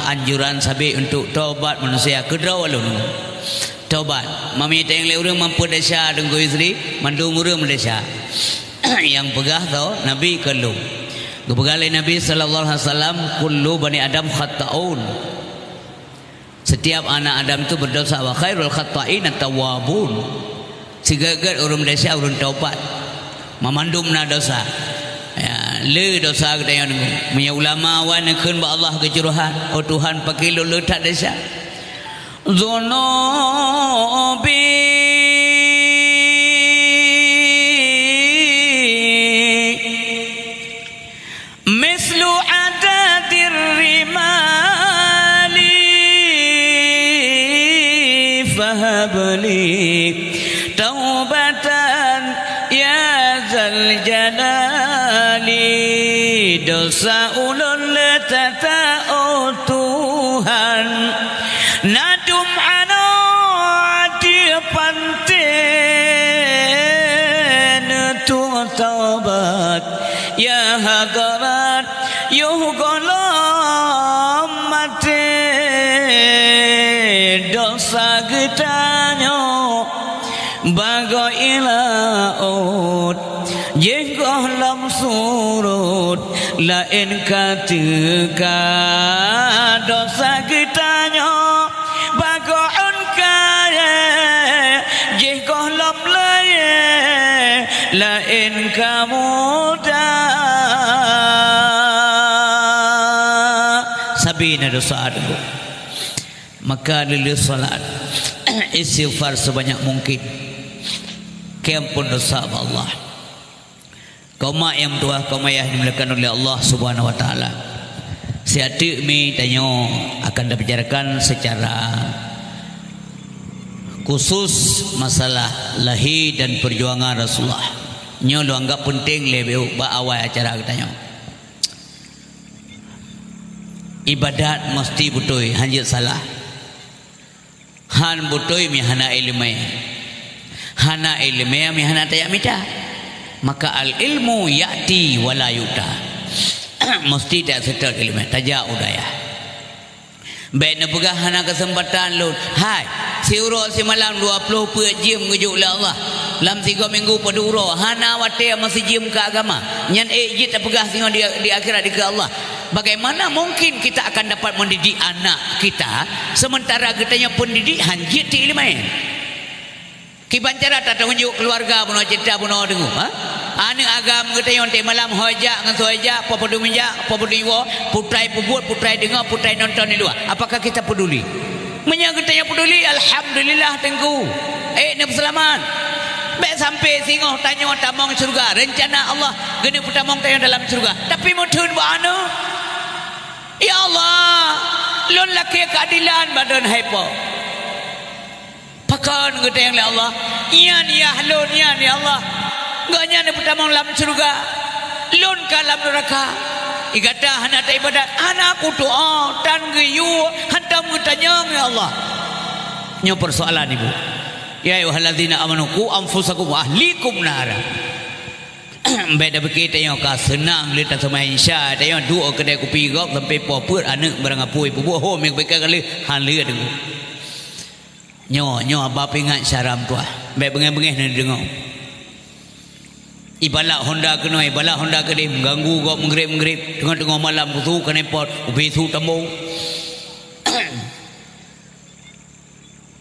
anjuran sabi untuk taubat manusia kedraw alun taubat mami teng le urang mampu desa dengku istri mandung urang desa yang pegah tau Nabi kalau kebegalai Nabi sallallahu alaihi wasallam kullu bani adam khata'un. Setiap anak Adam itu berdosa wa khairul khata'in at-tawwabun. Sigagat urang desa urang taubat. Mamandum na dosa. Ya, le dosa kita yang punya ulama wan keun ba Allah kejuruhan. Oh Tuhan pakai lu tak desa. Zunubi mislu adadir rimali fahabli taubatan ya zal jalali dosa ulun letata'u Tuhan nadum anu adi panten tu taubat ya hadarat yuhgolom mate dosa getanyo bago ilaut jenggoh lam surut lain katika dosa getanyo bago unkaye jenggoh lam laye lain kamuda sabina dosa adgu maka lili salat istighfar sebanyak mungkin kempun dosa Allah kauma yang tua kauma yang dimuliakan oleh Allah Subhanahu wa taala siati mi tanyo akan dibicarakan secara khusus masalah lahir dan perjuangan Rasulullah nyo lo anggap penting lebih ba awal acara katanya ibadat mesti butoi hanjit salah han butoi mi hana ilmu mi hana tayak mita maka al ilmu yati wala yuta mesti tak setel ilmu tajak udaya baik nak pegah hana kesempatan lu hai si uro si malam 20 per jam ngujuk la Allah dalam 3 minggu pada uro hana wate masih jam ke agama nyan jit tak pegah tengok di akhirat di ke Allah. Bagaimana mungkin kita akan dapat mendidik anak kita sementara kitanya pendidik hanjit di ilmu kibancara tak tunjuk keluarga puno cerita puno dengu anak agam kita yang te malam hojak ngan hojak apa pedu minjak apa pedu iwo putrai pebut putrai dengar putrai nonton di luar apakah kita peduli menya kita yang peduli alhamdulillah tengku nak selamat baik sampai singoh tanya tamong surga rencana Allah gede putamong tanya dalam surga tapi mudun bana ya Allah lon laki keadilan badan haipo pakan gede yang Allah iyan ya lon iyan ya Allah ganya ni putamong dalam surga lon kalam neraka igata hana ta ibadat anakku doa tan geyu hantam tanya ya Allah nyo persoalan ibu ya ayyuhalladzina amanu qu anfusakum wa ahlikum nara beda begitu yang ka senang lita sama insya ada yang dua kedai kopi gok sampai poput anak barang apui bubuh hom yang bekai kali han lia dengu nyo apa ingat syaram tua baik bengeh-bengeh ni dengu ibalat Honda kena ibalat Honda kedai mengganggu gok mengrip tengah-tengah malam tu kena pot ubi tu tambung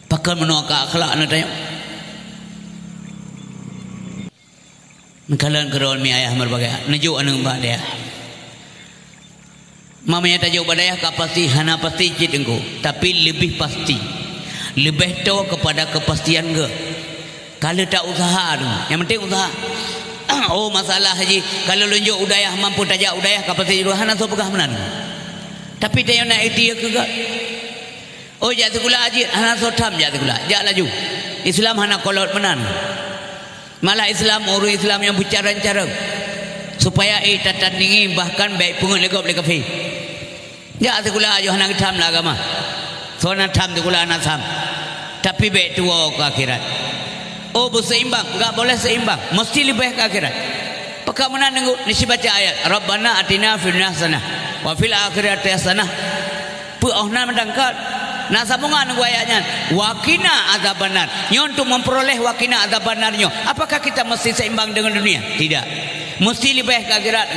pakai menolak akhlak nak tanya kalian keron mi ayah berbagai nejuk anu mbak dia mamanya tajuk badaya ka pasti hana pasti cit engko tapi lebih pasti lebih tahu kepada kepastian ke kalau tak usaha tu yang penting usaha oh masalah haji kalau lunjuk udayah mampu tajak udayah ka pasti hana so pegah menan tapi dia nak idea ke gak oh jatuh gula ajit hana sotam jatuh gula jak laju Islam hana kolot menan malah Islam orang Islam yang bicara-cara supaya tatandingi bahkan baik pungut legop le kafe jatuh gula aju hana ketam lah agama soalnya tam tu gula hana tam tapi baik tua ke akhirat oh berseimbang enggak boleh seimbang mesti lebih ke akhirat pakak menan nengok nisi baca ayat Rabbana atina fil hasanah wa fil akhirati hasanah Pu'ohna mendangkat. Nah sambungan dengan ayatnya. Wakina azabannar. Nyo untuk memperoleh wakina azabannarnya. Apakah kita mesti seimbang dengan dunia? Tidak. Mesti lebih ke akhirat.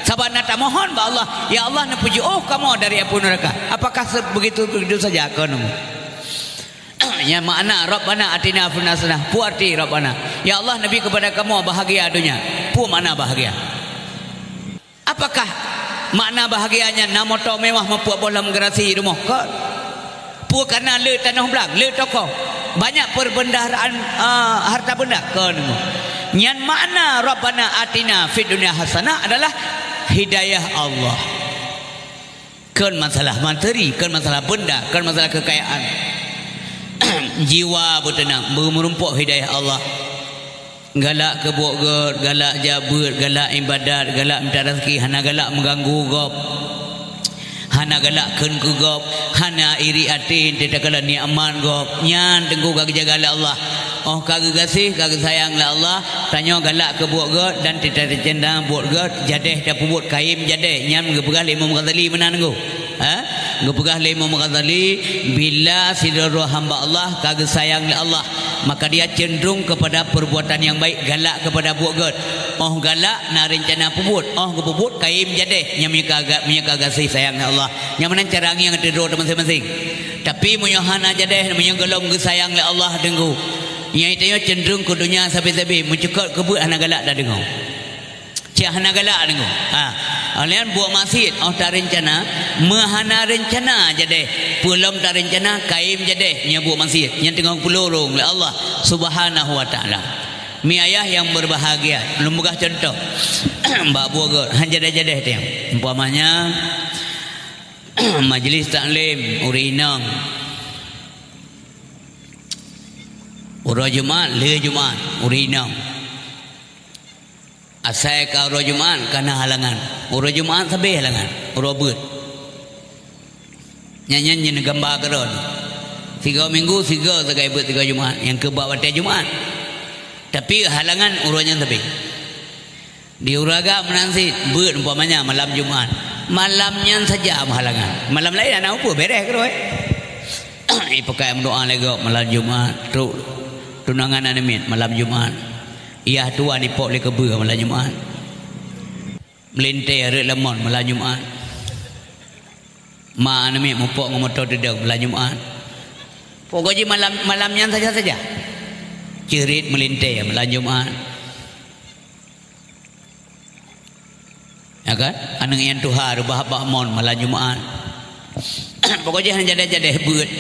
Sabar nak mohon ba Allah. Ya Allah nak puji. Oh kamu dari api neraka. Apakah begitu saja kau? Ya makna Rabbana atina fil hasanah. Pu arti Rabbana. Ya Allah Nabi kepada kamu bahagia dunia. Pu makna bahagia. Apakah makna bahagianya nama tau mewah mempuat bola menggerasi rumah kau? Pu karena le tanah belang, le tokoh. Banyak perbendaharaan harta benda kau. Yang makna Rabbana atina fid dunya hasanah adalah hidayah Allah. Kan masalah materi, kan masalah benda, kan masalah kekayaan. Jiwa bertenang, merumpuk hidayah Allah. Galak kebuk ger, galak jabut, galak ibadat, galak minta rezeki, hana galak mengganggu gop. Hana galak ken ku gop, hana iri atin tidak kala ni aman gop. Nyan tengku kag jaga Allah. Oh kag kasih, kag sayang la Allah. Tanya galak kebuk ger dan tidak tercendang buat ger, jadeh dah pubut kaim jadeh. Nyan ngepegah Imam Ghazali menan nggo. Ngepegah Imam Ghazali bila sidro hamba Allah kag sayang la Allah, maka dia cenderung kepada perbuatan yang baik, galak kepada buat ger. Oh galak na rencana pubut, oh kepubut kaim jadeh. Nya menyaka kasih sayang la Allah. Yang mana cara yang tidur masing-masing. Tapi munyohana jadeh munyogelom ke sayang la Allah dengku. Yang itu cenderung ke dunia sabi-sabi mencekot kebut hana galak dah dengar. Cik hana galak dengar. Alian buat masjid oh tak rencana, mahana rencana jadeh. Belum tak rencana kaim jadeh nya buat masjid. Yang tengah pelurung oleh Allah Subhanahu wa taala. Mi ayah yang berbahagia. Lembagah contoh. Mbak buat hanjadeh-jadeh tu. Umpamanya majlis taklim urinang. Ura Jumaat, le Jumaat, urinang. Asal ka ura Jumaat karena halangan. Ura Jumaat sabe halangan. Ura beut. Nyanyi gambar keron. 3 minggu 3 segai beut 3 Jumaat. Yang ke bawah Jumaat. Tapi halangan uranya sabe. Di uraga menansit beut umpamanya malam Jumaat. Malamnya saja halangan. Malam lain anak apa beres ke roy. Pakai doa lagi malam Jumaat. Tunangan anemit malam Jumaat. Ia tua ni pok le kebe malam Jumaat. Melintai hari lemon malam Jumaat. Ma anemit mupok ngomotor dedek malam Jumaat. Pokoknya malamnya saja. Cerit melintai malam Jumaat. Ya kan? Anang yang Tuhan bahak mon malam Jumaat. Pokoknya hanya jadeh beut.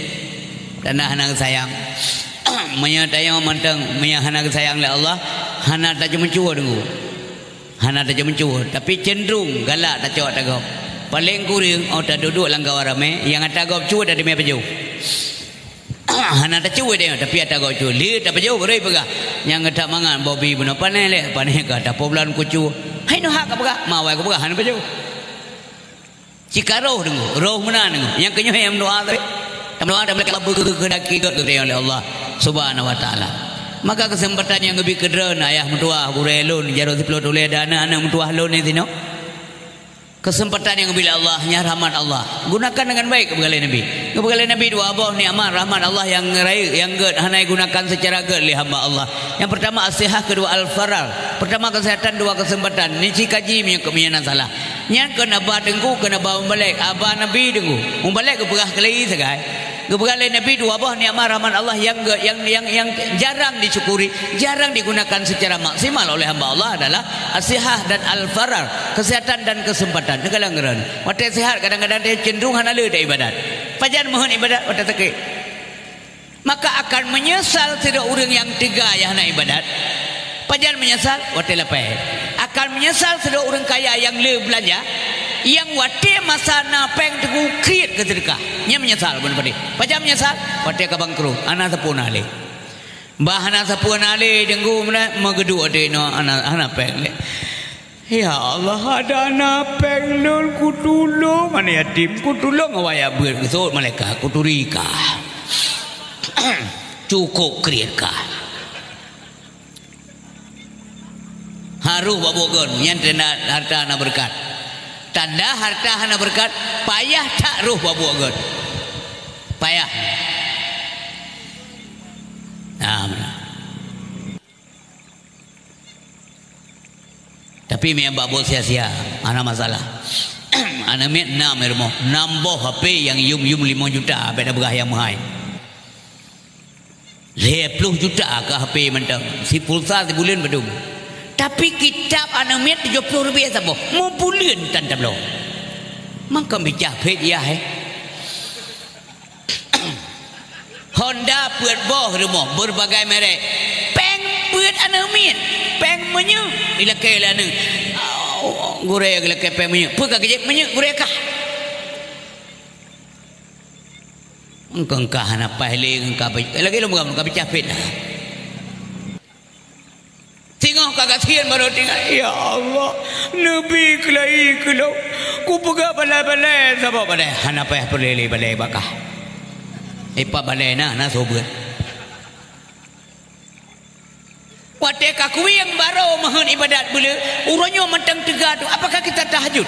Dan hana sayang. Menyatayang mantang hana sayang oleh Allah, hana tak mencua dengu. Hana tak mencua, tapi cenderung galak tak cawat tagap. Paling kurang tak duduk langkah warame yang tagap cua dari me pejau. Hana tak cua dia tapi tagap cua. Dia tak pejau gerai pegah. Yang tak mangan bobi benar panai le, panai ka tak bulan kucu. Hai no hak ka pegah, mawai ka pegah hana pejau. Cikaroh dengu, roh mana dengu. Yang kenyo yang doa tadi. Doa dan mereka berkedaki oleh Allah Subhanahu wa taala. Maka kesempatan yang lebih kedren ayah mentua burelun jaro diplot oleh dana anak mentua lon ni tino. Kesempatan yang bila Allahnya rahmat Allah. Gunakan dengan baik kebegalan Nabi. Kebegalan Nabi dua abah nikmat rahmat Allah yang ngerai yang ged hanai gunakan secara ged li hamba Allah. Yang pertama as-sihah, kedua al-faral. Pertama kesehatan, dua kesempatan. Ni si kaji punya salah. Nya kena ba dengku kena ba balik abah Nabi dengku. Balik ke perah kelai segai. Kebegalan Nabi dua abah nikmat rahmat Allah yang jarang disyukuri, jarang digunakan secara maksimal oleh hamba Allah adalah as-sihah dan al-faral, kesehatan dan kesempatan. Kadang-kadang waktu sehat kadang-kadang dia cenderung hana le ibadat. Fajar mohon ibadat waktu sakit. Maka akan menyesal tidak orang yang tiga yang hana ibadat. Fajar menyesal waktu lapar. Akan menyesal tidak orang kaya yang le belanja. Yang wate masa napeng teguh kriat kesedekah nya menyesal pun padi pajam menyesal wate ka bangkrut ana sapun ale bah ana sapun ale denggu mana magedu ade no ana peng le ya Allah ada napeng lul kutulung mana yatim kutulung awaya beut kesot malaikat kuturika cukup kriat ka haru babogon yang tena harta na berkat. Tanda harta hana berkat, payah tak ruh babu agat. Payah. Nah, benar. Tapi mi babu sia-sia, ana masalah. Ana mi 6 rumah, nambah HP yang yum 5 juta, beda berah yang mahal. 10 juta ke HP mentang, si pulsa sebulan bedung. Tapi kitab ana mi 70 rupiah saboh, mau bulan tan tablo. Maka bijak pet ya Honda buat boh rumah berbagai merek. Peng buat ana mi, peng menyu ila kela nu. Gurek ila ke peng menyu. Pu ka gejek menyu gurek kah? Engkau hana pahle engkau lagi lu bukan engkau bercapit lah. Tengok kagak sian baru tengok. Ya Allah, Nabi kelai kelau. Ku pegang balai-balai sama balai. Hana payah perlele balai bakah. Ipa balai na sobat. Wadah kaku yang baru mohon ibadat bela. Urangnya mentang tegak tu. Apakah kita tahajud?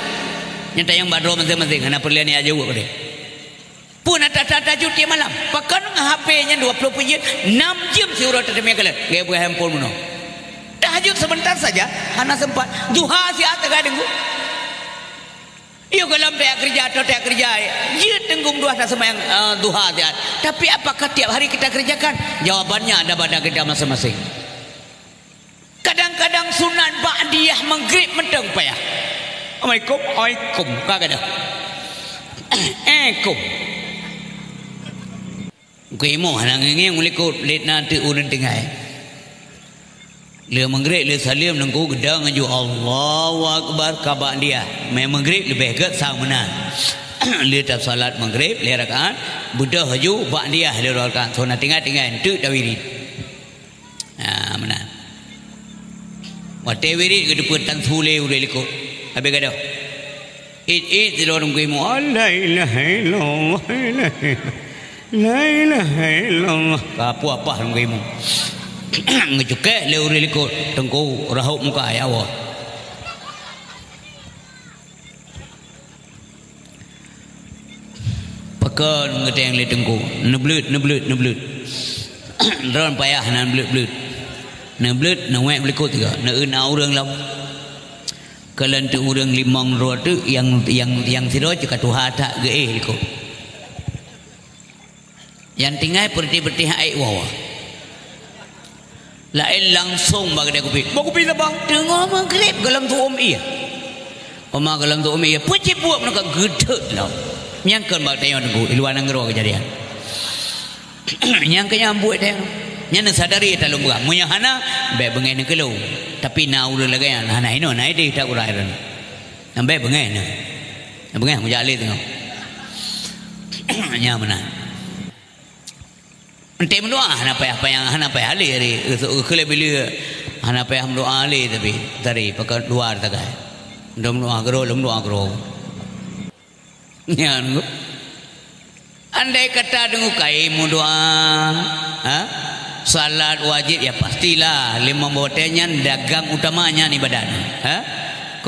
Nyata yang baru masing-masing. Hana perlele ni aja buat dia. Pun ada tahajud dia malam. Pakai HP-nya 20 pujian 6 jam si urang tadi mekalan. Gaya buat handphone muno. Tahajud sebentar saja, hana sempat. Duha si atagah dengu. Iyo kalam tak kerja atau tak kerja. Dia tenggung duha tak sembahyang duha dia. Tapi apakah tiap hari kita kerjakan? Jawabannya ada pada kita masing-masing. Kadang-kadang sunan ba'diyah maghrib mentang payah. Assalamualaikum, waalaikum. Kagak dah. Kum. Kemo hana ngeng ngulikut let nanti urang tengah. Dia maghrib dia salim nengku gedang aju Allahu akbar kabak dia. Mai maghrib lebih ke sang menan. Dia tak salat maghrib le rakaat, budah aju bak dia le rakaat. So nak tinggal tu dah wirid. Ha menan. Wate wirid ke depan tan sule ure likut. Habis gadah. It di lorong kuimu. La ilaha illallah. La ilaha illallah. Apa apa kuimu. Ngejuke le ure likut tengku rahuk muka ayah awak. Pakan ngeteng le tengku neblut ron payah nan blut neblut nawek likut juga na eun urang lau kalen tu urang limang ro tu yang siro juga tuha tak ge likut yang tinggal perti-perti ai wawa lain langsung bagi dia kopi. Mau kopi apa? Tengok maghrib galang tu iya. Oma galang tu iya. Puji buat mereka gedek lah. Nyangkan bagi dia nunggu di luar negara kejadian. Nyangkanya buat dia. Nyana sadari tak lumba. Munya hana be bengai nak kelau. Tapi na ulu lagi yang hana ino na ide tak urairan. Nambai bengai na. Bengai mujali tengok. Nya mana? Ente mendoa hana payah hana payah ali hari kele bila hana payah mendoa ali tapi tadi pakai luar tagai dom doa gro ya ngu andai kata dengu kai mendoa salat wajib ya pastilah 5 botenya dagang utamanya ni badan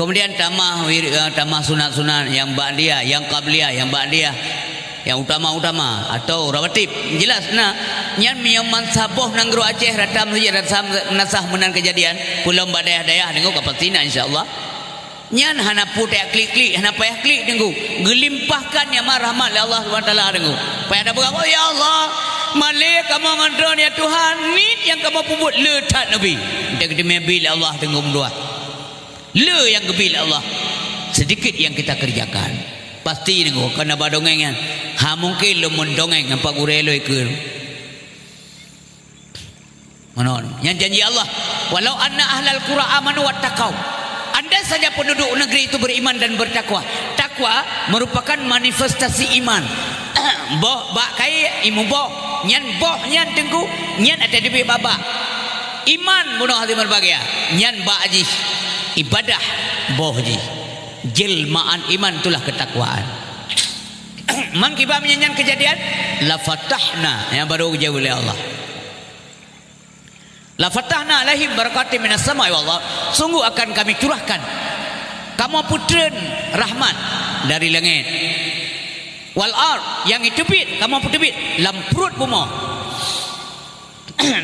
kemudian tamah sunat-sunat yang ba'diyah yang qabliyah yang ba'diyah yang utama-utama atau rawatib jelas nah nyan miyaman saboh nang guru Aceh ratam nasah menan kejadian pulau badayah-dayah dengu kapatina insyaallah nyan hana putek klik-klik hana payah klik dengu gelimpahkan ya rahmat Allah Subhanahu wa taala dengu payah ada berapa ya Allah malik kamu ngandron ya Tuhan nit yang kamu puput le tak nabi dak demebil Allah dengu doa le yang gebil Allah sedikit yang kita kerjakan pasti dengu kena badongengan ha mungkin lu mendongeng apa gurelo ikut manon yang janji Allah walau anna ahlal qura amanu wattaqau andai saja penduduk negeri itu beriman dan bertakwa takwa merupakan manifestasi iman boh bak kai imu boh nyan tengku nyan ada di baba iman mudah hati berbahagia nyan ba aji ibadah boh ji jelmaan iman itulah ketakwaan. Man kiba menyanyikan kejadian la fatahna yang baru jauh oleh Allah. La fatahna alaihim barakatim minas sama'i wal ardh. Sungguh akan kami curahkan kamu putren rahmat dari langit. Wal ard, yang itu bit kamu putebit lam perut bumi.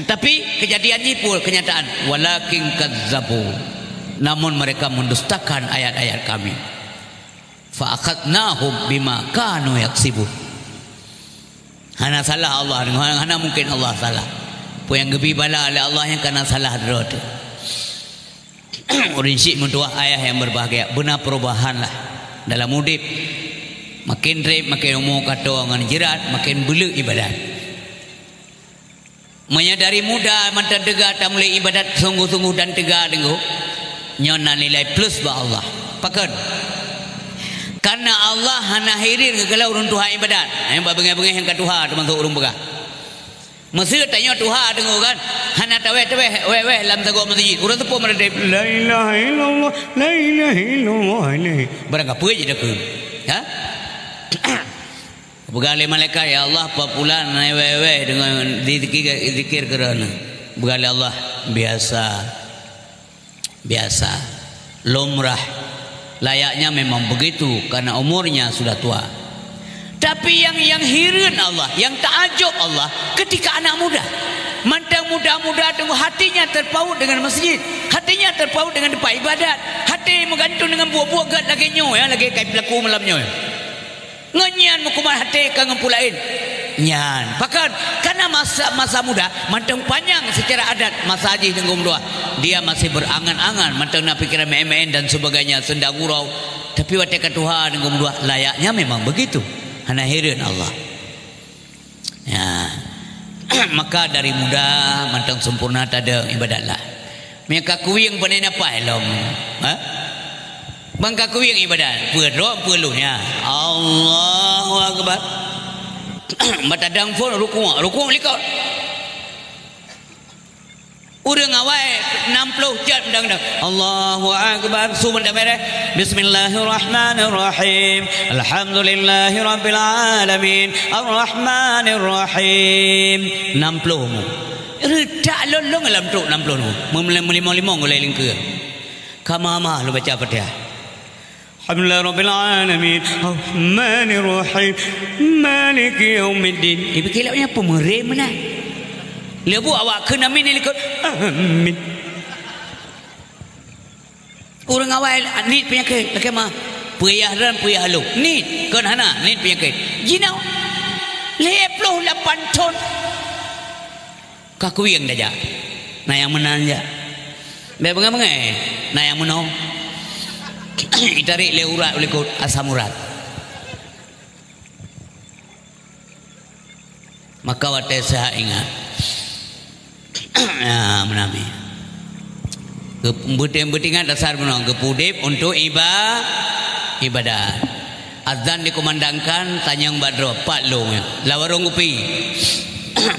Tapi kejadiannya pun kenyataan, walakin kazzabu, namun mereka mendustakan ayat-ayat kami. Fa akhadnahum bima kanu yaksibun. Hana salah Allah, hana mungkin Allah salah. Pun yang lebih bala oleh Allah yang kena salah derot. Urinsik mentua ayah yang berbahagia, benar perubahan lah dalam mudib. Makin rib, makin umur kata orang jerat, makin beluk ibadat. Menyadari muda mantan tegak tak mulai ibadat sungguh-sungguh dan tegak dengu nyona nilai plus ba Allah pakan karena Allah hana hirir kalau urun Tuhan ibadat yang bengai-bengai yang katuha termasuk urun begah mesti tanya Tuhan dengu kan hana taweh weh lam sago masjid urun tepu meredep la ilaha illallah la ilaha illallah ini barang apa je dak ha Bergali malaikat ya Allah papulan wewe dengan zikir kerana bergali Allah biasa lumrah layaknya memang begitu karena umurnya sudah tua. Tapi yang hirin Allah, yang takjub Allah ketika anak muda mantang muda-muda tunggu hatinya terpaut dengan masjid, hatinya terpaut dengan tempat ibadat, hati menggantung dengan buah-buah gat lagi nyo ya lagi kai pelaku malamnya. Ngenyan mukuman hati kangen pulain nyan pakan karena masa muda mantang panjang secara adat masa haji dengan doa dia masih berangan-angan mantang nak pikiran main-main dan sebagainya sendang gurau tapi waktu Tuhan dengan doa layaknya memang begitu hana hirin Allah ya. Maka dari muda mantang sempurna tada ibadatlah mereka kuing panen apa elom ha bangka kuing ibadat perlunya Allahu akbar matadang pun rukuk likau urang awai 60 jam dang Allahu akbar subhana mereh bismillahirrahmanirrahim alhamdulillahi rabbil alamin arrahmanir rahim 60 mu redak lolong alam tu 60 mu melimong oleh lingkar kamama lu baca Fatihah Alhamdulillah Rabbil Alamin Ar-Rahmanir Rahim Maliki Yaumiddin. Ibu kilapnya pemerih mana? Lebu awak kena min ni ikut. Amin. Orang awal nit penyakit. Lagi mah puyah dan puyah lu. Nit kan hana nit penyakit. Jinau. 88 ton. Kaku yang dah. Nah yang menanja. Bengai-bengai. Nah yang menong. Itarik le urat oleh kod asam urat. Maka waktu saya ingat ya menami kebutingan dasar menong kepudip untuk ibadah azan dikumandangkan tanyang badro pak long lawarung upi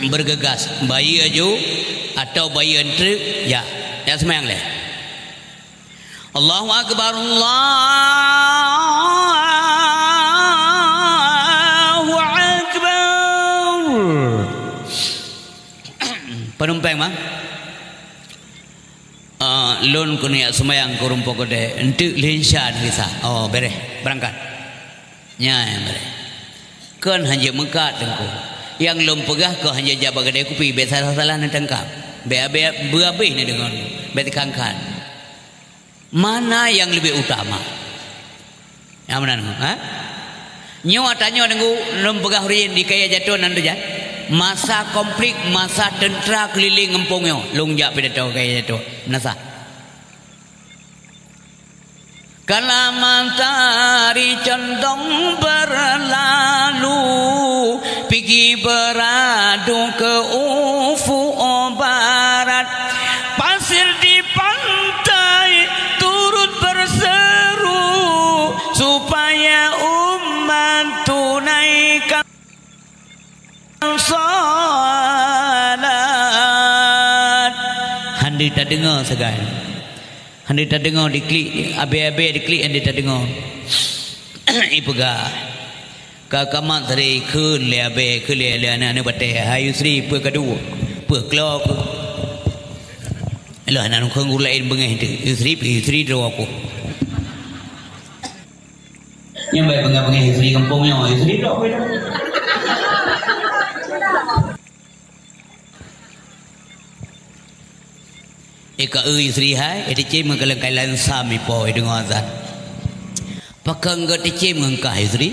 bergegas bayi aju atau bayi entry ya semayang leh Allahu akbar Allahu akbar penumpang mah lon kunia semayang kurumpo kode entuk linsyan kisah oh bereh berangkat nyai bereh kan hanya mengkat tengku yang lom pegah kau hanya jabak gede kupi salah nanti tangkap beabih ni dengan betikangkan mana yang lebih utama yang mana ha nyawa tanya nunggu lom pegah hurin di kaya jatuh nanti jat masa konflik masa tentera keliling ngempongnya lungjak pidato kaya jatuh nasa kala matahari condong berlalu pergi beradu ke ufuk barat pasir di pantai turut berseru supaya umat tunaikan salat handi tak dengar segala handi tak dengar diklik abe-abe diklik handi tak dengar ipega kakamat dari kun le abe kun le anak bate hayu sri pe kedua pe kelok lah anak kau ngulain bengeh tu sri dro aku Yang baik pengen istri kampungnya, istri dok beda. Eka istri hai, etici mengalang kailan sami po dengan azan. Pakang etici mengkah istri.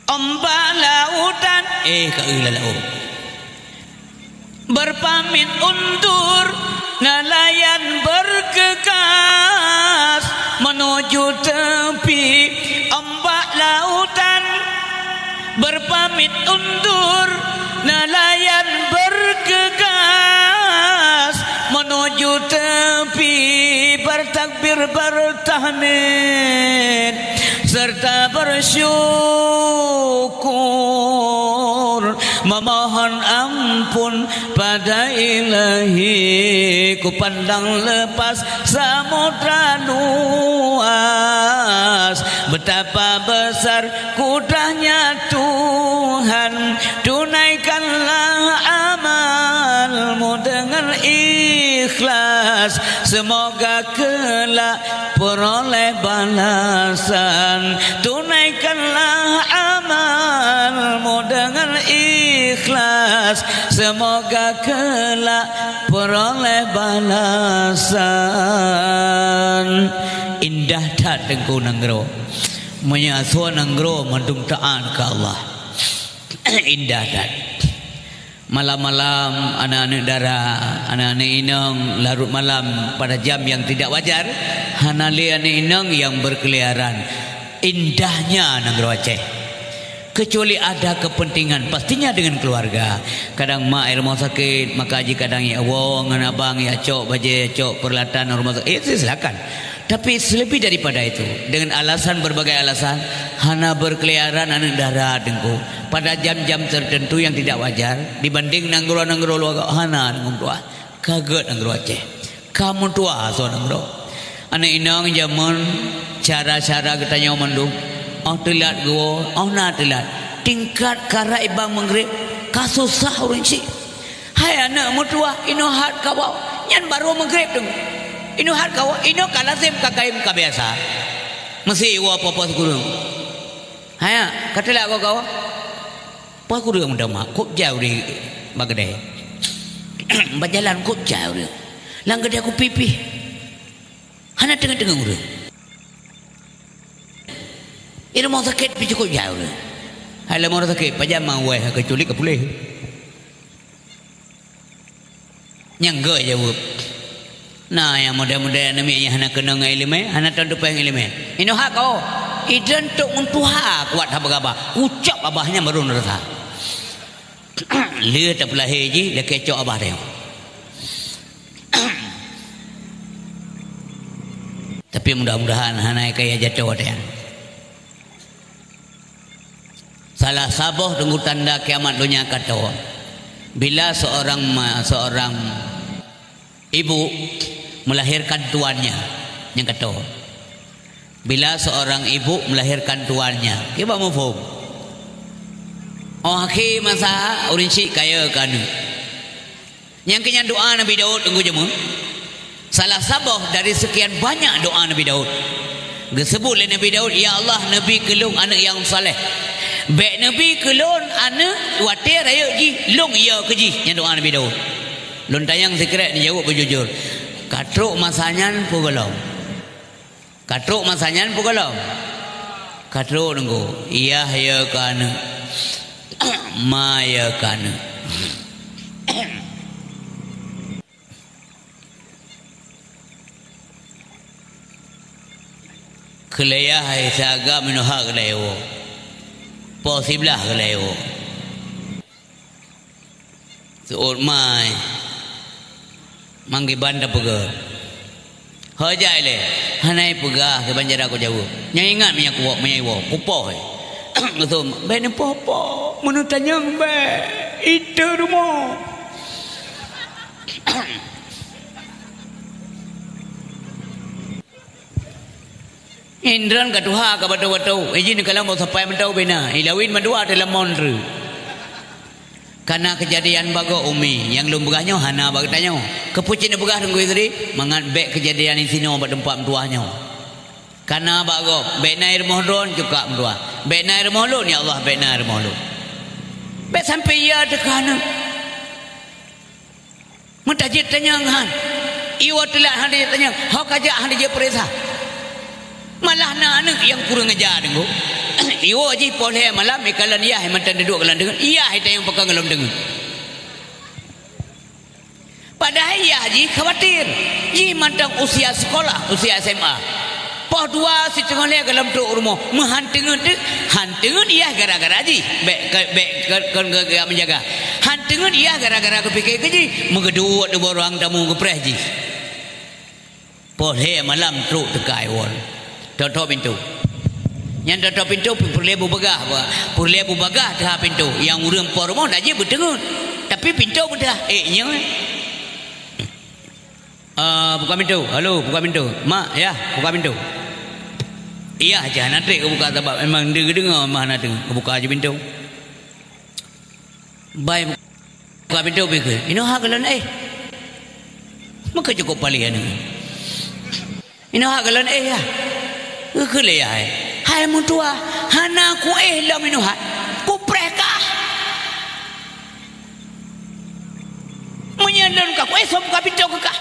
Ombak lautan, ka laut. Berpamit undur, nelayan bergegas menuju tepi ombak lautan. Berpamit undur, nelayan bergegas menuju tepi, bertakbir bertahmid serta bersyukur, memohon ampun pada Ilahi. Ku pandang lepas samudra luas, betapa besar kudrahnya Tuhan. Tunaikanlah amalmu dengan ikhlas, semoga kelak peroleh balasan. Tunaikanlah amalmu dengan ikhlas, semoga kelak peroleh balasan. Indah tak tengku nanggro, menyasua nanggro mandung ta'an ke Allah. Indah tak. Malam-malam anak-anak dara, anak-anak inang larut malam pada jam yang tidak wajar, hanali anak inang yang berkeliaran. Indahnya nanggro Aceh. Kecuali ada kepentingan, pastinya dengan keluarga. Kadang mak rumah sakit, maka haji kadang ya wong, abang ya cok, baje cok, peralatan rumah sakit, silakan. Tapi lebih daripada itu, dengan alasan berbagai alasan, hana berkeliaran anak darah dengku pada jam-jam tertentu yang tidak wajar dibanding nanggro-nanggro luar hana dengan tua kaget nanggro Aceh. Kamu tua so nanggro. Anak inang zaman cara-cara katanya mandung. Oh telat go, oh na telat. Tingkat kara ibang mengrip kasusah orang si. Hai anak mutua ino hat kawau nyan baru mengrip dong. Ino hat kawau ino kalasem kakaim kabiasa. Mesti iwa apa-apa kurang. Hai katelak kau. Apa kurang dah mak kop jauh di bagdai. Berjalan kop jauh dia. Lang gede aku pipi. Hana tengah-tengah urang. Ini mau sakit pergi cukup jauh lah. Hai lah mau sakit pajak mau weh kecuali ke boleh. Nyangga jawab. Nah yang muda-muda nami yang hana kena ngai ilmu, hana tentu peng ilmu. Ino hak kau. Idan tok untuk hak kuat apa abah. Ucap abahnya baru nerasa. Lihat tak pelahir je, dia kecok abah dia. Tapi mudah-mudahan hana kaya jatuh dia. Salah sabah tunggu tanda kiamat dunia kata bila seorang ibu melahirkan tuannya yang kata bila seorang ibu melahirkan tuannya kita mau faham oh akhir masa orang cik kaya kan yang kena doa Nabi Daud tunggu jemu salah sabah dari sekian banyak doa Nabi Daud disebut oleh Nabi Daud ya Allah Nabi kelung anak yang saleh. Baik Nabi kelon anak watir raya ji long iya ke ji yang doa Nabi Daud. Lon tayang sekret ni jawab berjujur. Katruk masanya pugalom. Katruk masanya pugalom. Katruk nunggu. Iya ya kana. Ma ya kana. Kelaya hai saga minuha kelayo. Posiblah kelayo. Seorang mai manggi banda pegar. Hajai le, hanai pegar ke banjar aku jauh. Nyai ingat minyak kuat minyak wo, pupoh. Betul, benda popo, mana tanya be, itu rumah. Indran katuha ka batu-batu. Izin kalau mau sampai mentau bina. Ilawin mandua dalam monru. Karena kejadian bago umi yang lumbaganya hana bagi tanya. Kepucin begah tunggu istri mangat bek kejadian di sini obat tempat tuahnya. Karena bago bena air mohon juga mendua. Bena air mohon ya Allah bena air mohon. Be sampai ya dekana. Mentajit tanya han. Iwa telah hari tanya, hok aja hari je perisa. Malah anak yang kurang ajar dengo. Iwa aja boleh malam ikalan iya mantan duduk kalan dengan. Iya itu yang pegang dalam dengan. Padahal iya haji khawatir. Ji mantan usia sekolah, usia SMA. Poh dua si tengoleh dalam tu rumah. Menghantengan tu, hantengan iya gara-gara haji. Kan menjaga. Hantengan iya gara-gara kepikir haji. Mengeduat di bawah ruang tamu kepreh haji. Boleh malam tu tekai wal. Tutup pintu. Yang tutup pintu perlu bagah. Perlu bagah dah pintu. Yang urang por rumah dah je bertengun. Tapi pintu mudah. Buka pintu. Halo, buka pintu. Mak, ya, buka pintu. Iya aja nanti kau buka sebab memang dengar mana dengar. Kau buka aja pintu. Baik buka pintu pergi. Ini hak kalian maka cukup palihan ini. Ini hak kalian ya. Kekele ya. Hai mutua, hana ku lam ini hak. Ku preka. Menyalon ka ku som buka pintu ke kah.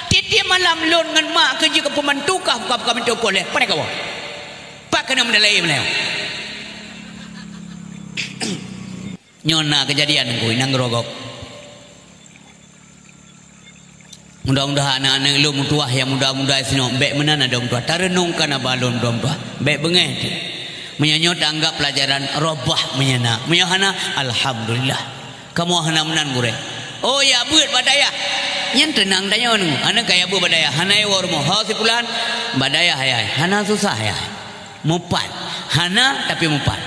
Tiap malam lon dengan mak kerja ke pemantu kah buka pintu boleh. Pada kau. Pak kena mendalai melayu. Nyona kejadian ku nang rogok. Mudah-mudahan anak-anak lu mutuah yang muda-muda sino bek menana dom tua tarenung kana balon dom tua bek bengeh menyanyot anggap pelajaran robah menyana menyahana alhamdulillah kamu hana menan gure oh ya buat badaya nyen tenang tanya nu anak kaya bu badaya hana war mo ha si pulan badaya hayai hana susah ya mupat hana tapi mupat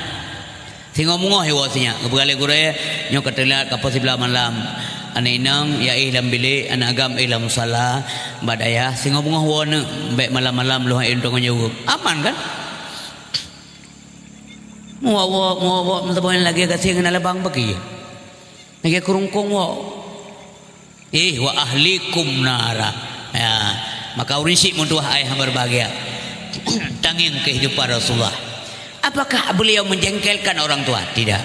si ngomong hewa sinya kebale gure nyo katelat kapos sebelah malam anak inang ya ihlam bilik anak agam ihlam salah badaya si ngomong hewa bek malam-malam lu hai untuk nyugup aman kan mau mentaboin lagi kasih kenal bang bagi lagi kerungkung wa ahlikum nara ya maka urisik muntuah ayah berbahagia tanging kehidupan Rasulullah apakah beliau menjengkelkan orang tua tidak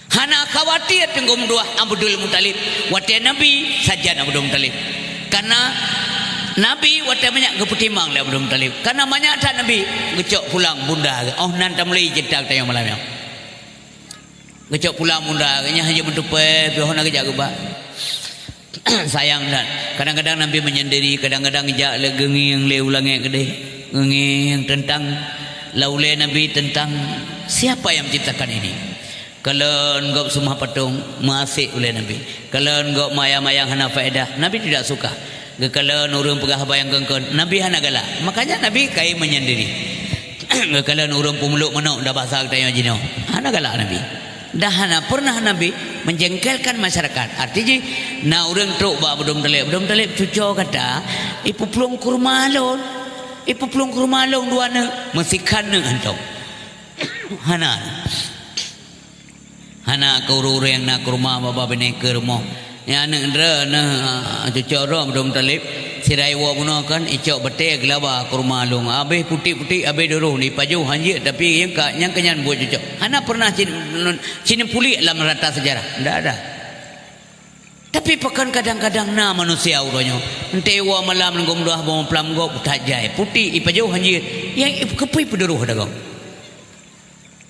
hana khawatir tenggung dua Abdul Muttalib wate Nabi saja Abdul Muttalib karena Nabi wate banyak keputimang le Abdul Muttalib karena banyak tak Nabi ngecok pulang bunda oh nanti mulai jedak tayang malamnya ngecok pulang bunda kayaknya hanya mentupai bihona kejak gebak sayang dan kadang-kadang Nabi menyendiri kadang-kadang jak le genging le ulangi gede genging tentang laule Nabi tentang siapa yang menciptakan ini kalau engkau semua patung masih oleh Nabi kalau engkau maya-mayang hana faedah Nabi tidak suka kalau urang pegah bayang kengkon Nabi hana galak makanya Nabi kai menyendiri kalau urang pemeluk manok dah bahasa tanya jino hana galak Nabi dah hana pernah Nabi menjengkelkan masyarakat artinya na urang truk ba belum telip cucu kata ipu pelung kurma alon dua ne mesikan ne antok hana kau yang nak kurma bapa bini ke rumah ya nak dera na cucu orang belum telip sirai wa gunakan icok betek gelaba kurma long abe putih abe doro ni paju hanji tapi yang kenyan buat cucu hana pernah cina puli dalam rata sejarah ndak ada tapi pekan kadang-kadang na manusia uronyo ente wa malam ngom doah bom plam go putajai putih ipaju hanji yang kepui pedoro dagang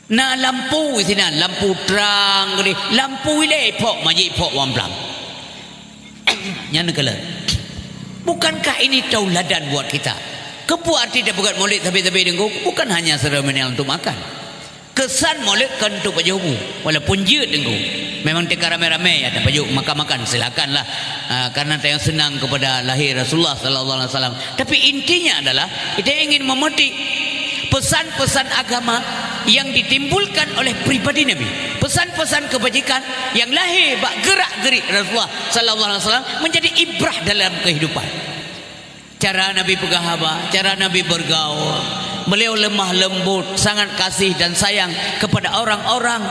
na lampu sini lampu terang gede lampu ile pok maji pok wamplam nyana kala bukankah ini tauladan buat kita kepu arti dia bukan molek tapi dengko bukan hanya seremonial untuk makan kesan molek kan untuk pajumu walaupun jeut dengko memang teka rame-rame ada pajuk makan-makan silakanlah karena saya senang kepada lahir Rasulullah sallallahu alaihi wasallam tapi intinya adalah kita ingin memetik pesan-pesan agama yang ditimbulkan oleh pribadi Nabi pesan-pesan kebajikan yang lahir bak gerak-gerik Rasulullah sallallahu alaihi wasallam menjadi ibrah dalam kehidupan cara Nabi pegahaba cara Nabi bergaul beliau lemah lembut sangat kasih dan sayang kepada orang-orang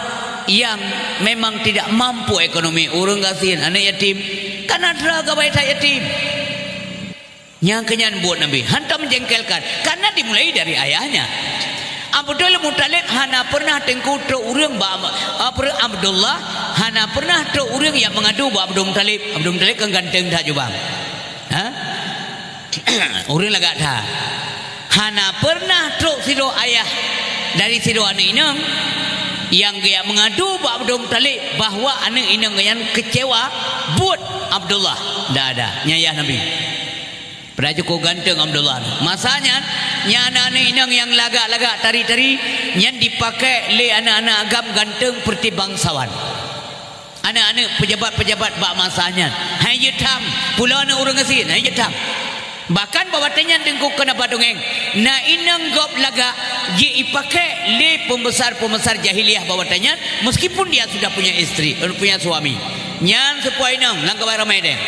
yang memang tidak mampu ekonomi urang kasihan anak yatim karena draga baita yatim Yang kenyan buat Nabi hantar menjengkelkan karena dimulai dari ayahnya. Abdul Muttalib hana pernah tengku tro urang ba Abdullah hana pernah tro urang yang mengadu ba Abdul Muttalib. Abdul Muttalib kan ganteng dah jubang. Ha? Urang lagak dah. Hana pernah tro siro ayah dari siro anak inang yang dia mengadu ba Abdul Muttalib bahwa anak inang yang kecewa buat Abdullah. Dah ada nyayah Nabi. Pada cukup ganteng Abdullah. Masanya nya anak-anak inang yang lagak-lagak tari-tari yang dipakai oleh anak-anak agam ganteng seperti bangsawan. Anak-anak pejabat-pejabat bak masanya. Hai jetam, pula anak orang asin, hai jetam. Bahkan bawatanya tengku kena badungeng. Na inang gop lagak ye dipakai oleh pembesar-pembesar jahiliah bawatanya meskipun dia sudah punya istri, punya suami. Nyan sepoi inang langkah ramai deh.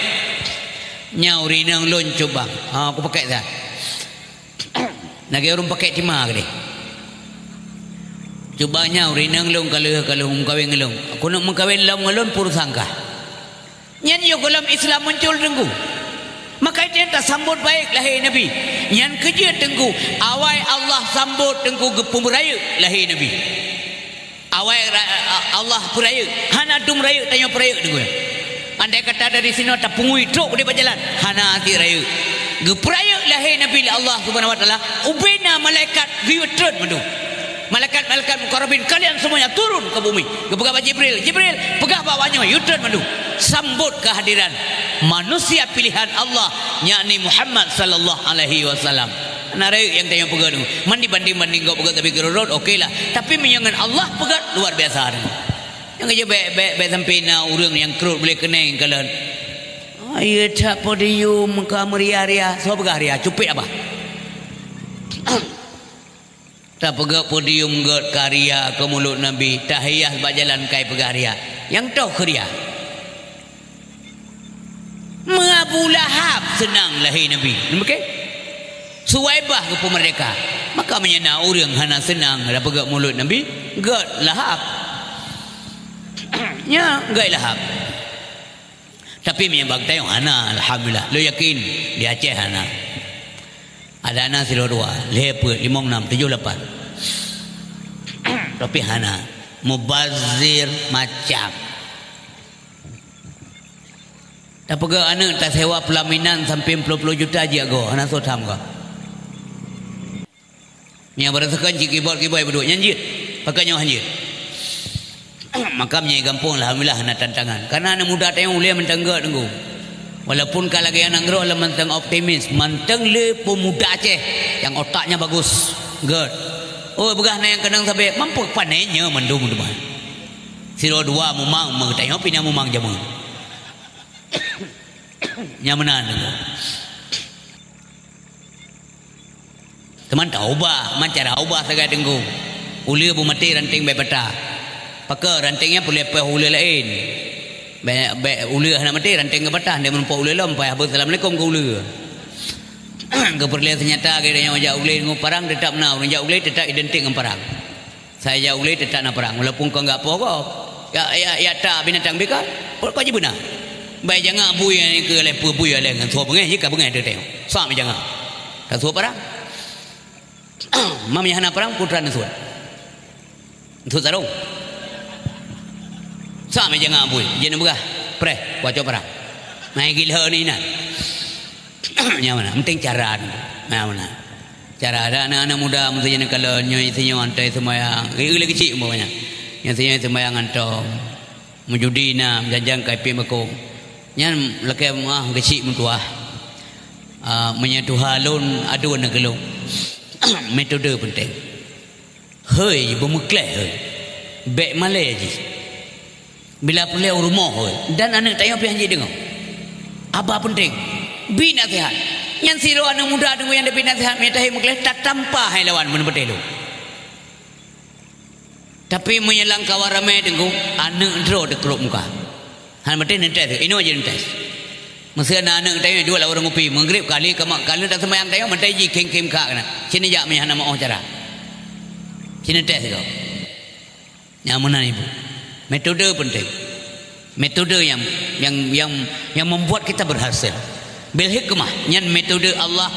Nyauri nang lon coba. Aku pakai dah. Nak orang pakai timah ke dia. Coba nyauri nang lon kalau mengkawin ngelong. Aku nak mengkawin lam ngelon pur sangka. Nyan yo dalam Islam muncul tengku. Maka dia tak sambut baik lahir Nabi. Nyan kerja tengku. Awai Allah sambut tengku pemberaya lahir Nabi. Awai Allah peraya. Hana dum raya tanya peraya tengku. Andai kata dari sini tak pungui truk dia berjalan hana hati raya gepraya lahir Nabi Allah Subhanahu wa taala ubina malaikat return mendu malaikat mukarrabin kalian semuanya turun ke bumi pegang Jibril pegang bawahnya return mendu sambut kehadiran manusia pilihan Allah yakni Muhammad sallallahu alaihi wasallam. Narai yang tanya pegang tu mandi banding kau pegang tapi gerorot okeylah tapi menyangan Allah pegang luar biasa. Yang kerja baik sampai na orang yang kerut boleh keneng kalian. Ayah tak podium ke meria-ria. So pegah ria cupit apa? Tak pegah podium ke karya ke mulut Nabi. Tahiyah sebab jalan kai pegah ria. Yang tahu keria. Abu Lahab senang lahir Nabi. Okay? Suwaibah ke mereka. Maka menyana orang hana senang ada pegah mulut Nabi. Gad Lahab. Ya, enggak Lahab. Tapi menyebab tayong hana alhamdulillah. Lo yakin di Aceh hana. Ada anak silo dua, lepa 56 78. Tapi hana mubazir macam. Tak pegah anak tak sewa pelaminan sampai 40 juta aja go. Anak sotam go. Yang berasakan keyboard berdua nyanjit. Pakainya hanjit. Makamnya gampang alhamdulillah nak tantangan karena anak muda tayang ulia mentangga tengku walaupun kalau lagi anak gerak manteng optimis manteng le pemuda Aceh yang otaknya bagus good oh begah na yang kenang sampai mampu panainya mendum depan siro dua mumang mengetayang pindah mumang jamu nyamanan tengku teman taubah mancara ubah sagai tengku ulia bu mati ranting baik peta pakai rantingnya boleh peh ular lain. Baik ular nak mati ranting ke batah dia menumpuk ular lain. Pai assalamualaikum ke ular. Keperlian ternyata kita yang ajak ular dengan parang tetap nak. Ajak ular tetap identik dengan parang. Saya ajak ular tetap nak parang. Walaupun kau enggak apa kau. Ya tak binatang beka. Kau je benar. Baik jangan bui yang ke lepu bui yang dengan suap bengai jika bengai dia tengok. Sama jangan. Tak suap parang. Mamnya hana parang putra nasuat. Nasuat sarung. Sama jangan bui, jangan begah, pre, baca perang. Naik gila ni nak. Yang mana? Penting cara ni. Yang mana? Cara ada anak-anak muda mesti jangan kalau nyoy senyum antai semayang. Gila kecil umpamanya. Yang senyum semayang antom. Menjudi na, janjang kai pi makong. Yang lekai mah kecil mutuah. Menyatu halun adu nak gelung. Metode penting. Hei, bermukleh hei. Baik malai je. Bila pelai rumah dan anak tanya pian je dengar. Apa penting? Bi nasihat. Yang siro anak muda tunggu yang depi nasihat menyatahi muklah tak tanpa hai lawan mun betelu. Tapi menyelang kawan ramai tunggu anak dro dekrok muka. Han betul nentes. Ini aja nentes. Mesti anak tanya dua lah orang ngopi maghrib kali kalau tak sembahyang tanya mentai ji kem kak kana. Sini jak menyana mau cara. Sini tes kau. Yang mana ibu? Metode penting. Metode yang membuat kita berhasil. bil hikmah nyan metode Allah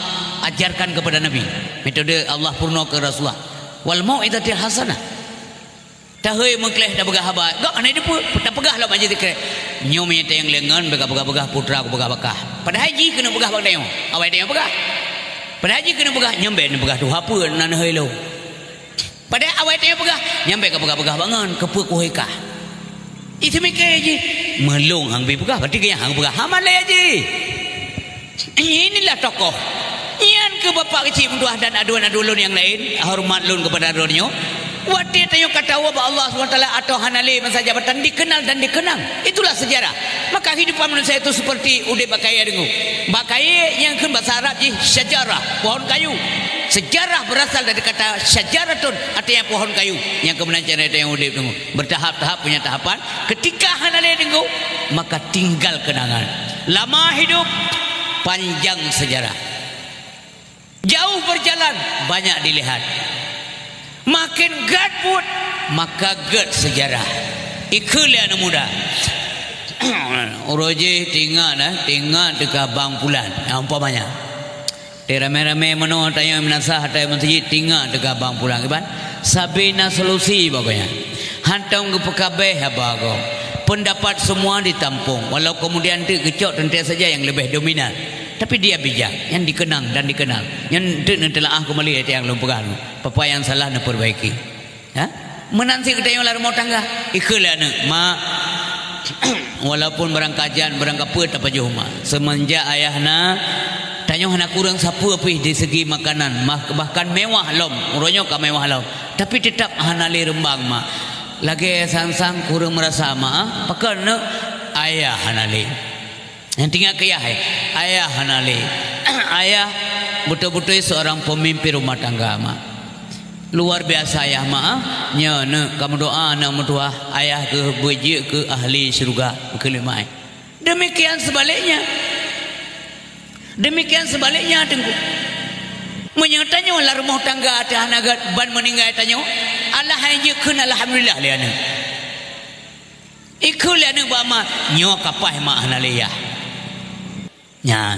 ajarkan kepada Nabi, metode Allah purna ke Rasulullah. Wal mau'izatil hasanah. Tahoi mengkleh dah begah habat. Gak anai dia pun dah pegah lah majlis dikrek. Nyo menyata yang lengan begah-begah putra aku begah-begah. Pada haji kena begah bak tengok. Awai tengok begah. Pada haji kena begah nyambe nak begah tu apa nan hoi lo. Pada awai tengok begah nyambe ke begah-begah bangan kepe ku hekah. Itu mikir haji. Melong hang bi begah berarti ke hang begah. Ha malai haji. Inilah tokoh. Ian ke bapa kecil mentuah dan aduan-aduan yang lain hormat lun kepada adunnya. Wati tayong kata wa Allah SWT atau hanali masa jabatan dikenal dan dikenang. Itulah sejarah. Maka hidupan manusia itu seperti udah bakaya dengu. Bakaya yang kan bahasa Arab je syajarah, pohon kayu. Sejarah berasal dari kata syajaratun, artinya pohon kayu. Yang kemudian cara yang udah dengu. Bertahap-tahap punya tahapan. Ketika hanali dengu, maka tinggal kenangan. Lama hidup, panjang sejarah. Jauh berjalan, banyak dilihat. Makin gad pun maka gad sejarah. Ikulah anak muda. Oroje tinggal dekat bang pulan. Umpamanya. Rame-rame mano tanya menasah tanya masjid tinggal dekat bang pulan kan. Sabina solusi pokoknya. Hantam ke pekabeh abago. Pendapat semua ditampung. Walau kemudian tu kecok tentu saja yang lebih dominan. Tapi dia bijak, yang dikenang dan dikenal. Yang ditelaah kembali yang lupa apa yang salah nak perbaiki. Ha? Menanti kita yang larang mau tangga, ikulah nak mak. Walaupun barang kajian, barang apa tak pajah mak. Semenjak ayahna tanya anak kurang siapa pih di segi makanan, bahkan mewah lom, urunyo ka mewah lom. Tapi tetap hanali rembang mak. Lagi sang-sang kurang merasa mak, pakai nak ayah hanali. Yang tinggal ke ayah hanali. Ayah betul-betul seorang pemimpin rumah tangga mak. Luar biasa ayah mak. Nya nak kamu doa nak mentua ayah ke bejik ke ahli syurga kelima. Demikian sebaliknya. Demikian sebaliknya tengku. Menyatanya lah rumah tangga atau anak ban meninggal tanya. Allah haji kena alhamdulillah liana. Ikul liana bama nyo kapah mak hanaliyah. Ya.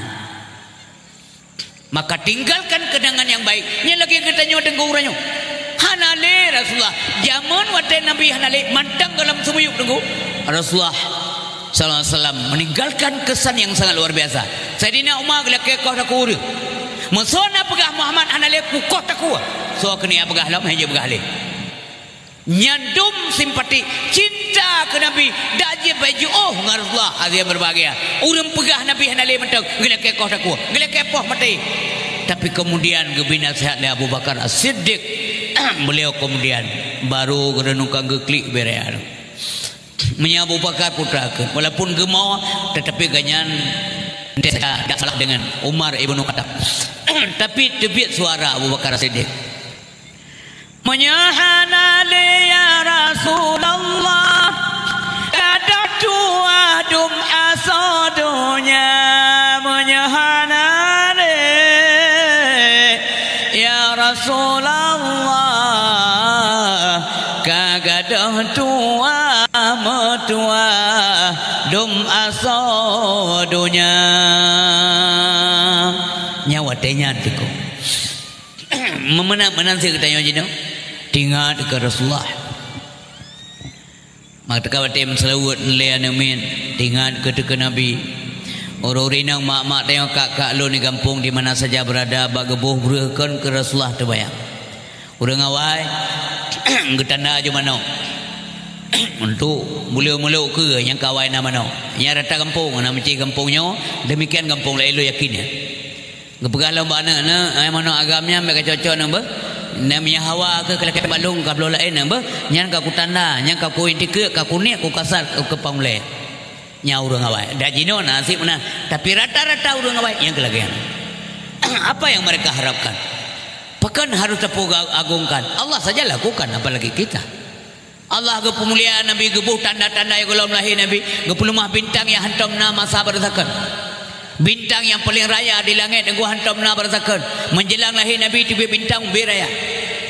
Maka tinggalkan kenangan yang baik. Yang lagi kita nyawa tengku uranyo. Hanale Rasulullah. Zaman waktu Nabi hanale mantang dalam semuyuk tengku. Rasulullah sallallahu alaihi wasallam meninggalkan kesan yang sangat luar biasa. Sayyidina Umar gelak kau tak uru. Mesona pegah Muhammad hanale kukoh tak kuah. So kena pegah lam haja pegah le. Nyandum simpati cinta ke Nabi daje baju Rasulullah azia berbahagia urang pegah Nabi hanale mentang gelak kau tak kuah gelak poh mati. Tapi kemudian gebina sehat le Abu Bakar As-Siddiq beliau kemudian baru gerenungkan geklik berean menyia Abu Bakar putra ke walaupun gemau tetapi ganyan tidak salah dengan Umar ibnu Khattab. Tapi tebiat suara Abu Bakar As-Siddiq menyahanali ya Rasulullah ada tuadum asadunya menyahanali ya Rasulullah kagadah tua metua dum asadunya nyawa tenya tiku memenang saya ketanya je tinggal dekat Rasulullah. Maka kawati menselawat lean amin tinggal dekat Nabi. Orang rinang mak-mak tengok kak lu ni kampung di mana saja berada bagebuh berkeun ke Rasulullah terbayang. Urang awai getanda aja mana. Untuk beliau-beliau ke yang kawai nama mana. Yang rata kampung nama cik kampungnya demikian kampung lain lu yakinnya. Gepegah lomba anak mana agamnya mereka cocok nambah. Namanya hawa ke kelak balung ka belah lain nambah. Nyan ka kutanda, nyan ka ku intik ka kunik ku kasar ke pamule. Nya urang awai. Da jino nasib mana. Tapi rata-rata urang awai yang kelagian. Apa yang mereka harapkan? Pekan harus tepuk agungkan. Allah saja lakukan apalagi kita. Allah ke pemuliaan Nabi gebuh tanda-tanda yang golong lahir Nabi. Gepulumah bintang yang hantam nama sabar zakat. Bintang yang paling raya di langit yang gua hantam na berasakan menjelang lahir Nabi tiba bintang beraya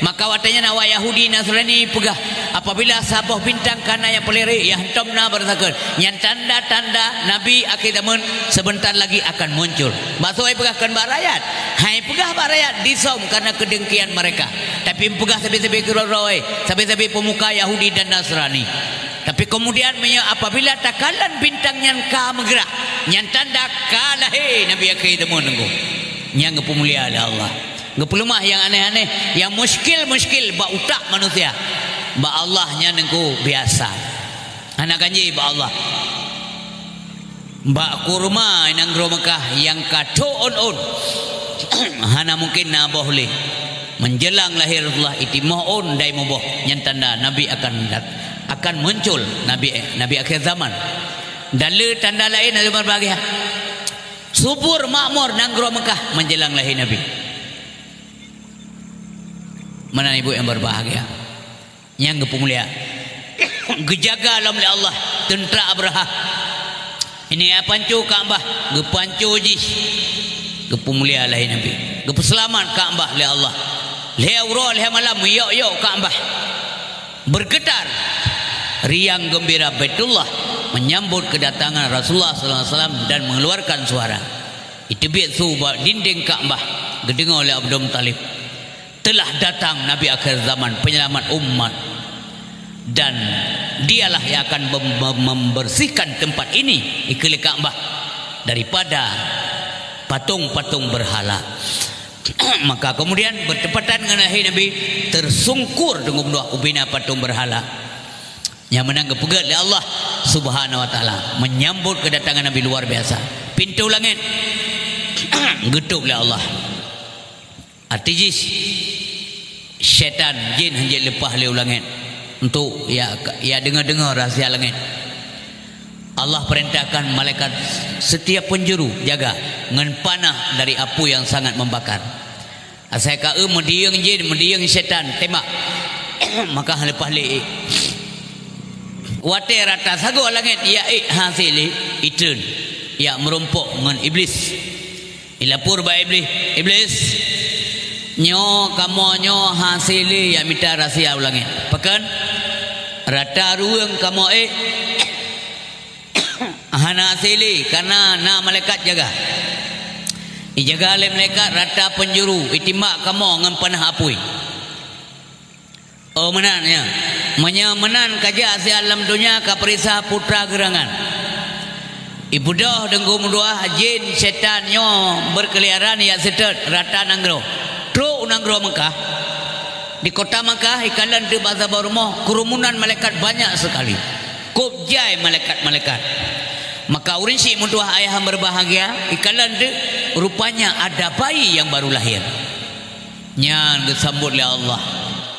Maka watanya awak Yahudi Nasrani pegah apabila sabuh bintang kana yang peliri yang tomna bersakan yang tanda-tanda Nabi akhir zaman sebentar lagi akan muncul. Maksudnya pegahkan barayat. Hai pegah barayat disom karena kedengkian mereka. Tapi pegah sabi-sabi keroroi, sabi-sabi pemuka Yahudi dan Nasrani. Tapi kemudian apabila takalan bintang yang ka bergerak, yang tanda kalah Nabi akhir zaman nunggu. Yang pemulia Allah. Ngepelumah yang aneh-aneh, yang muskil-muskil ba utak manusia. Ba Allahnya nengku biasa. Anak kanji ba Allah. Ba kurma nang gro Mekah yang kato on. Hana mungkin na boleh. Menjelang lahir Rasulullah itimah on dai moboh yang tanda Nabi akan muncul Nabi akhir zaman. Dalil tanda lain ada berbagai. Subur makmur nang gro Mekah menjelang lahir Nabi. Mana ibu yang berbahagia yang kepemulia gejaga alam oleh Allah tentera Abraha ini pancu Kaabah gepancu jis kepemulia lahir Nabi kepeselamat Kaabah oleh Allah lehaura leh malam yok Kaabah bergetar riang gembira Baitullah menyambut kedatangan Rasulullah sallallahu alaihi wasallam dan mengeluarkan suara itu bisu dinding Kaabah gedengar oleh Abdul Talib telah datang Nabi akhir zaman penyelamat umat dan dialah yang akan membersihkan tempat ini iklim Kaabah daripada patung-patung berhala. Maka kemudian bertepatan dengan lahir Nabi tersungkur dengan dua ubina patung berhala yang menang kepegat oleh Allah Subhanahu wa taala menyambut kedatangan Nabi luar biasa. Pintu langit getuk oleh Allah. Artis syaitan jin hanya lepas le langit untuk ya dengar rahsia langit. Allah perintahkan malaikat setiap penjuru jaga dengan panah dari api yang sangat membakar. Asal ka mendiang jin mendiang syaitan tembak maka lepas le wate rata sago langit ya hasil itun ya merumpuk dengan iblis ilapur ba iblis nyo kamu nyo hasili yang minta rahsia ulangin pekan rata ruang kamu hana hasili karena na malaikat jaga dijaga oleh malaikat rata penjuru itimak kamu dengan panah apui oh menannya menan kaja si alam dunia kaprisa putra gerangan ibu dah dengku dua jin setan nyo berkeliaran ya setet rata nanggro Tro unanggro Mekah di kota Mekah ikalan di bazar rumah kerumunan malaikat banyak sekali kubjai malaikat maka urinsi mutuah ayah berbahagia ikalan di rupanya ada bayi yang baru lahir nyan disambut oleh Allah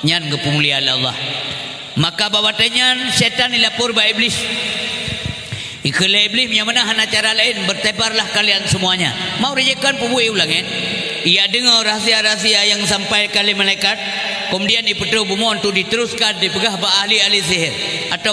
nyan kepemuliaan Allah maka bawatanya setan dilapor ba iblis ikala iblis yang mana hana cara lain bertebarlah kalian semuanya mau rejekan pubui ulangin ia dengar rahsia-rahsia yang sampai kali malaikat kemudian dipetu bumon untuk diteruskan dipegah ba ahli-ahli sihir atau